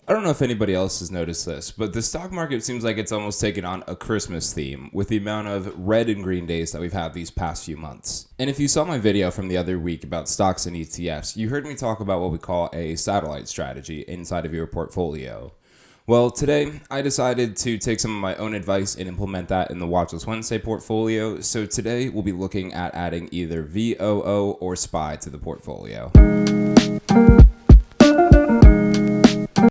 I don't know if anybody else has noticed this, but the stock market seems like it's almost taken on a Christmas theme with the amount of red and green days that we've had these past few months. And if you saw my video from the other week about stocks and ETFs, you heard me talk about what we call a satellite strategy inside of your portfolio. Well, today I decided to take some of my own advice and implement that in the Watchlist Wednesday portfolio. So today we'll be looking at adding either VOO or SPY to the portfolio.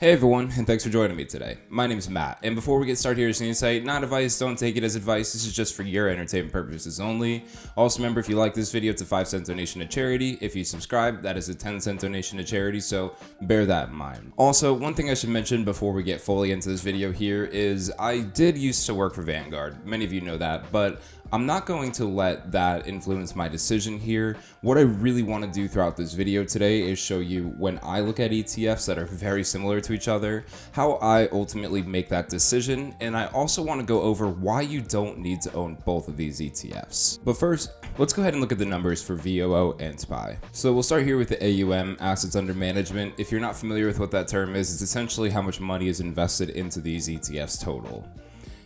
Hey everyone, and thanks for joining me today. My name is Matt, and before we get started, here's an insight. Not advice, don't take it as advice. This is just for your entertainment purposes only. Also remember, if you like this video, it's a 5-cent donation to charity. If you subscribe, that is a 10-cent donation to charity, so bear that in mind. Also, one thing I should mention before we get fully into this video here is I did used to work for Vanguard. Many of you know that, but I'm not going to let that influence my decision here. What I really want to do throughout this video today is show you when I look at ETFs that are very similar to each other, how I ultimately make that decision, and I also want to go over why you don't need to own both of these ETFs. But first, let's go ahead and look at the numbers for VOO and SPY. So we'll start here with the AUM, assets under management. If you're not familiar with what that term is, it's essentially how much money is invested into these ETFs total.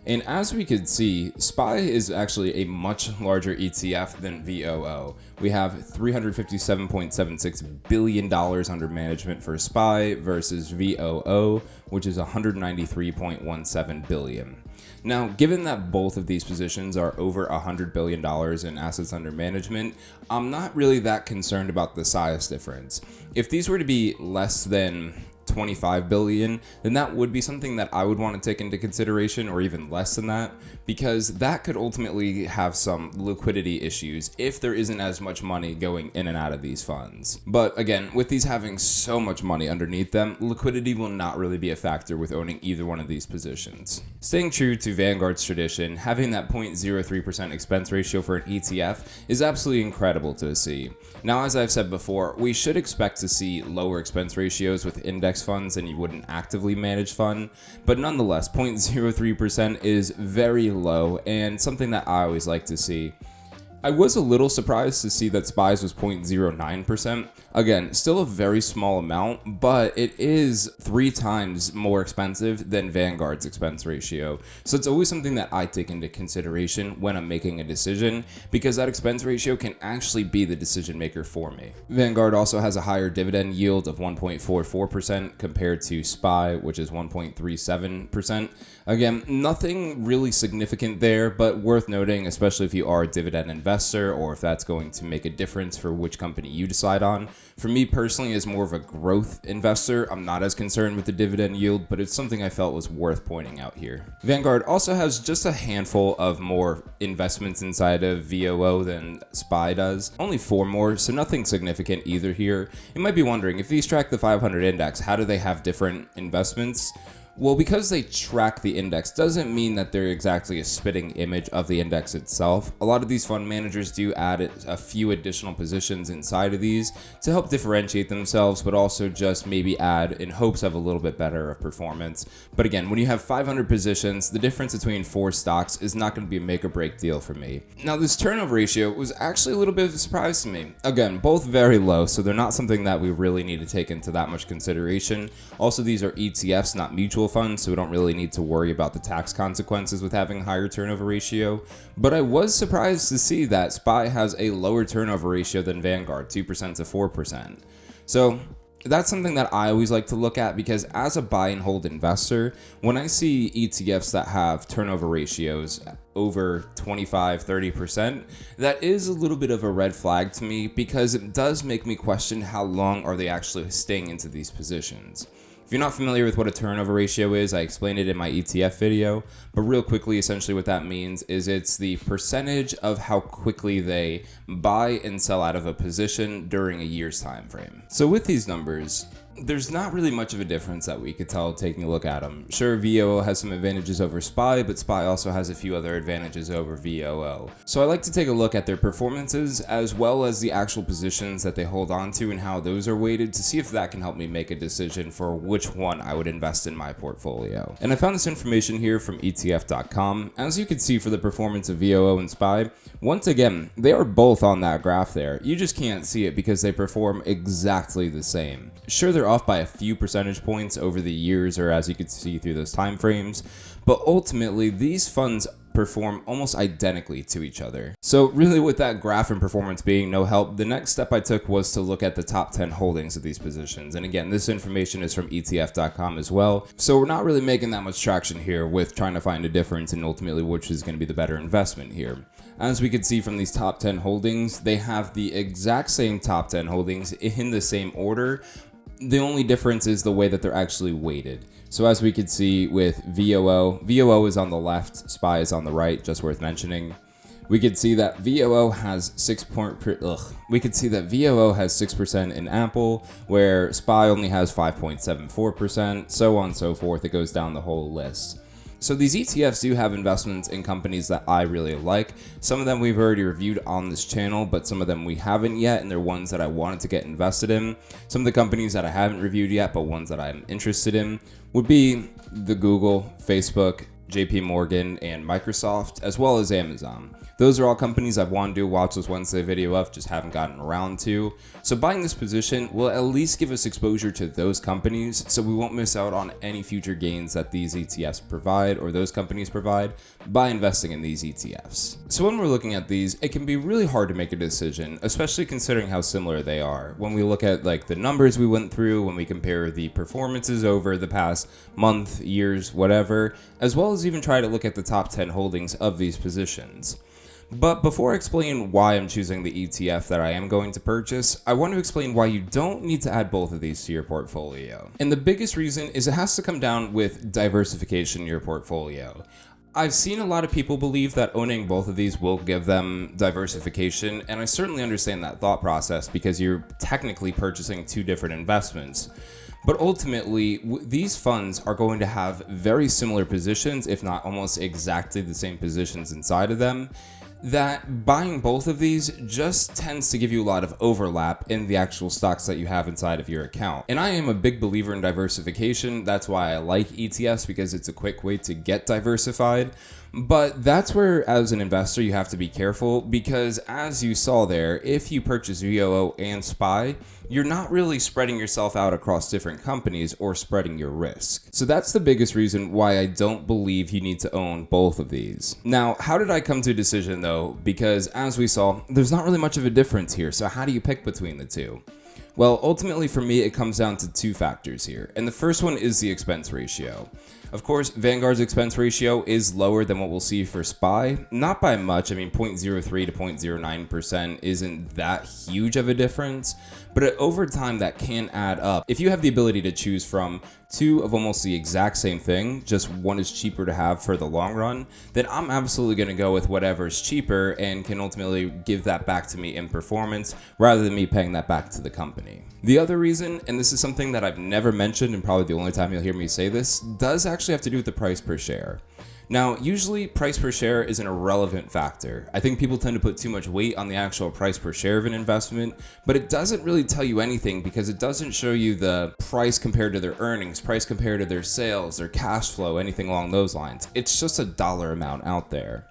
And as we could see, SPY is actually a much larger ETF than VOO. We have $357.76 billion under management for SPY versus VOO, which is $193.17 billion. Now, given that both of these positions are over $100 billion in assets under management, I'm not really that concerned about the size difference. If these were to be less than 25 billion, then that would be something that I would want to take into consideration, or even less than that, because that could ultimately have some liquidity issues if there isn't as much money going in and out of these funds. But again, with these having so much money underneath them, liquidity will not really be a factor with owning either one of these positions. Staying true to Vanguard's tradition, having that 0.03% expense ratio for an ETF is absolutely incredible to see. Now, as I've said before, we should expect to see lower expense ratios with index funds than you would an actively managed fund, but nonetheless 0.03% is very low and something that I always like to see. I was a little surprised to see that SPY's was 0.09%. Again, still a very small amount, but it is 3 times more expensive than Vanguard's expense ratio. So it's always something that I take into consideration when I'm making a decision, because that expense ratio can actually be the decision maker for me. Vanguard also has a higher dividend yield of 1.44% compared to SPY, which is 1.37%. Again, nothing really significant there, but worth noting, especially if you are a dividend investor or if that's going to make a difference for which company you decide on. For me personally, as more of a growth investor, I'm not as concerned with the dividend yield, but it's something I felt was worth pointing out here. Vanguard also has just a handful of more investments inside of VOO than SPY does. Only 4 more, so nothing significant either here. You might be wondering, if these track the 500 index, how do they have different investments? Well, because they track the index doesn't mean that they're exactly a spitting image of the index itself. A lot of these fund managers do add a few additional positions inside of these to help differentiate themselves, but also just maybe add in hopes of a little bit better of performance. But again, when you have 500 positions, the difference between 4 stocks is not going to be a make or break deal for me. Now, this turnover ratio was actually a little bit of a surprise to me. Again, both very low, so they're not something that we really need to take into that much consideration. Also, these are ETFs, not mutual funds, so we don't really need to worry about the tax consequences with having a higher turnover ratio. But I was surprised to see that SPY has a lower turnover ratio than Vanguard, 2% to 4%. So that's something that I always like to look at, because as a buy and hold investor, when I see ETFs that have turnover ratios over 25-30%, that is a little bit of a red flag to me, because it does make me question how long are they actually staying into these positions. If you're not familiar with what a turnover ratio is, I explained it in my ETF video, but real quickly, essentially what that means is it's the percentage of how quickly they buy and sell out of a position during a year's time frame. So with these numbers, there's not really much of a difference that we could tell taking a look at them. Sure, VOO has some advantages over SPY, but SPY also has a few other advantages over VOO. So I like to take a look at their performances as well as the actual positions that they hold on to and how those are weighted to see if that can help me make a decision for which one I would invest in my portfolio. And I found this information here from ETF.com. As you can see, for the performance of VOO and SPY, once again, they are both on that graph there. You just can't see it because they perform exactly the same. Sure, they're off by a few percentage points over the years, or as you can see through those time frames, but ultimately these funds perform almost identically to each other. So really, with that graph and performance being no help, the next step I took was to look at the top 10 holdings of these positions. And again, this information is from ETF.com as well. So we're not really making that much traction here with trying to find a difference and ultimately which is going to be the better investment here. As we can see from these top 10 holdings, they have the exact same top 10 holdings in the same order. The only difference is the way that they're actually weighted. So as we can see with VOO is on the left, SPY is on the right, just worth mentioning. We could see that VOO has 6% in Apple, where SPY only has 5.74%, so on and so forth. It goes down the whole list. So these ETFs do have investments in companies that I really like. Some of them we've already reviewed on this channel, but some of them we haven't yet, and they're ones that I wanted to get invested in. Some of the companies that I haven't reviewed yet, but ones that I'm interested in, would be the Google, Facebook, JP Morgan, and Microsoft, as well as Amazon. Those are all companies I've wanted to do a Watchlist Wednesday video of, just haven't gotten around to. So buying this position will at least give us exposure to those companies, so we won't miss out on any future gains that these ETFs provide or those companies provide by investing in these ETFs. So when we're looking at these, it can be really hard to make a decision, especially considering how similar they are. When we look at like the numbers we went through, when we compare the performances over the past month, years, whatever, as well as even try to look at the top 10 holdings of these positions. But before I explain why I'm choosing the ETF that I am going to purchase, I want to explain why you don't need to add both of these to your portfolio. And the biggest reason is it has to come down with diversification in your portfolio. I've seen a lot of people believe that owning both of these will give them diversification, and I certainly understand that thought process because you're technically purchasing two different investments. But ultimately, these funds are going to have very similar positions, if not almost exactly the same positions inside of them, that buying both of these just tends to give you a lot of overlap in the actual stocks that you have inside of your account. And I am a big believer in diversification. That's why I like ETFs, because it's a quick way to get diversified. But that's where, as an investor, you have to be careful, because as you saw there, if you purchase VOO and SPY, you're not really spreading yourself out across different companies or spreading your risk. So that's the biggest reason why I don't believe you need to own both of these. Now, how did I come to a decision though? Because as we saw, there's not really much of a difference here. So how do you pick between the two? Well, ultimately for me, it comes down to two factors here. And the first one is the expense ratio. Of course, Vanguard's expense ratio is lower than what we'll see for SPY, not by much. I mean, 0.03 to 0.09% isn't that huge of a difference, but over time that can add up. If you have the ability to choose from two of almost the exact same thing, just one is cheaper to have for the long run, then I'm absolutely going to go with whatever's cheaper and can ultimately give that back to me in performance rather than me paying that back to the company. The other reason, and this is something that I've never mentioned and probably the only time you'll hear me say this, does actually have to do with the price per share. Now, usually price per share is an irrelevant factor. I think people tend to put too much weight on the actual price per share of an investment, but it doesn't really tell you anything because it doesn't show you the price compared to their earnings, price compared to their sales, their cash flow, anything along those lines. It's just a dollar amount out there.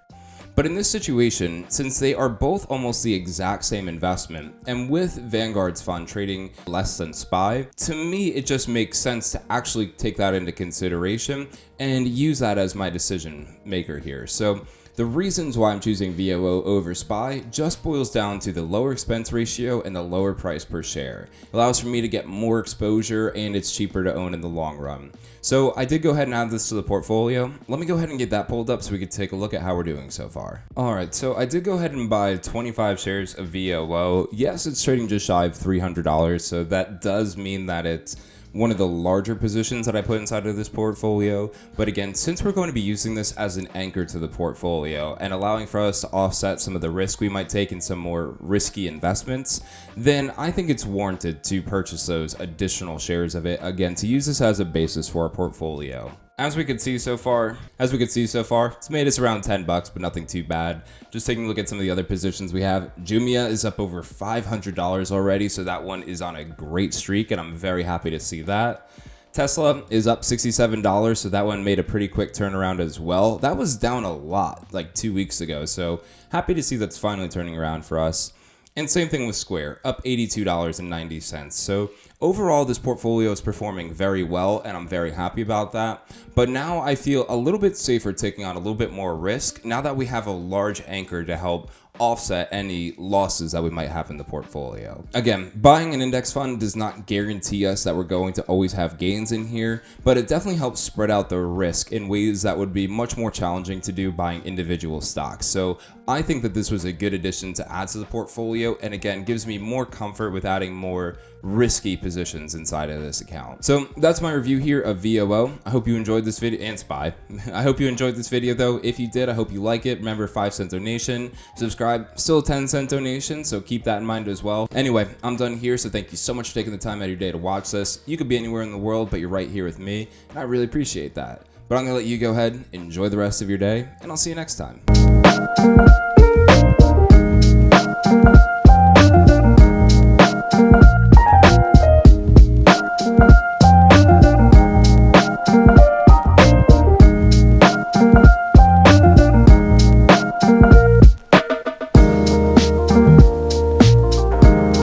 But in this situation, since they are both almost the exact same investment, and with Vanguard's fund trading less than SPY, to me it just makes sense to actually take that into consideration and use that as my decision maker here. So the reasons why I'm choosing VOO over SPY just boils down to the lower expense ratio and the lower price per share. It allows for me to get more exposure and it's cheaper to own in the long run. So I did go ahead and add this to the portfolio. Let me go ahead and get that pulled up so we could take a look at how we're doing so far. Alright, so I did go ahead and buy 25 shares of VOO. Yes, it's trading just shy of $300, so that does mean that it's one of the larger positions that I put inside of this portfolio. But again, since we're going to be using this as an anchor to the portfolio and allowing for us to offset some of the risk we might take in some more risky investments, then I think it's warranted to purchase those additional shares of it, again, to use this as a basis for our portfolio. As we could see so far, it's made us around $10, but nothing too bad. Just taking a look at some of the other positions we have. Jumia is up over $500 already, so that one is on a great streak, and I'm very happy to see that. Tesla is up $67, so that one made a pretty quick turnaround as well. That was down a lot, like 2 weeks ago, so happy to see that's finally turning around for us. And same thing with Square, up $82.90. So Overall, this portfolio is performing very well, and I'm very happy about that. But now I feel a little bit safer taking on a little bit more risk now that we have a large anchor to help offset any losses that we might have in the portfolio. Again, buying an index fund does not guarantee us that we're going to always have gains in here, but it definitely helps spread out the risk in ways that would be much more challenging to do buying individual stocks. So I think that this was a good addition to add to the portfolio, and again, gives me more comfort with adding more risky positions inside of this account. So that's my review here of VOO. I hope you enjoyed this video, and SPY. I hope you enjoyed this video though. If you did, I hope you like it. Remember, 5-cent donation, subscribe, still a 10-cent donation, so keep that in mind as well. Anyway, I'm done here, so thank you so much for taking the time out of your day to watch this. You could be anywhere in the world, but you're right here with me, and I really appreciate that. But I'm gonna let you go ahead, enjoy the rest of your day, and I'll see you next time.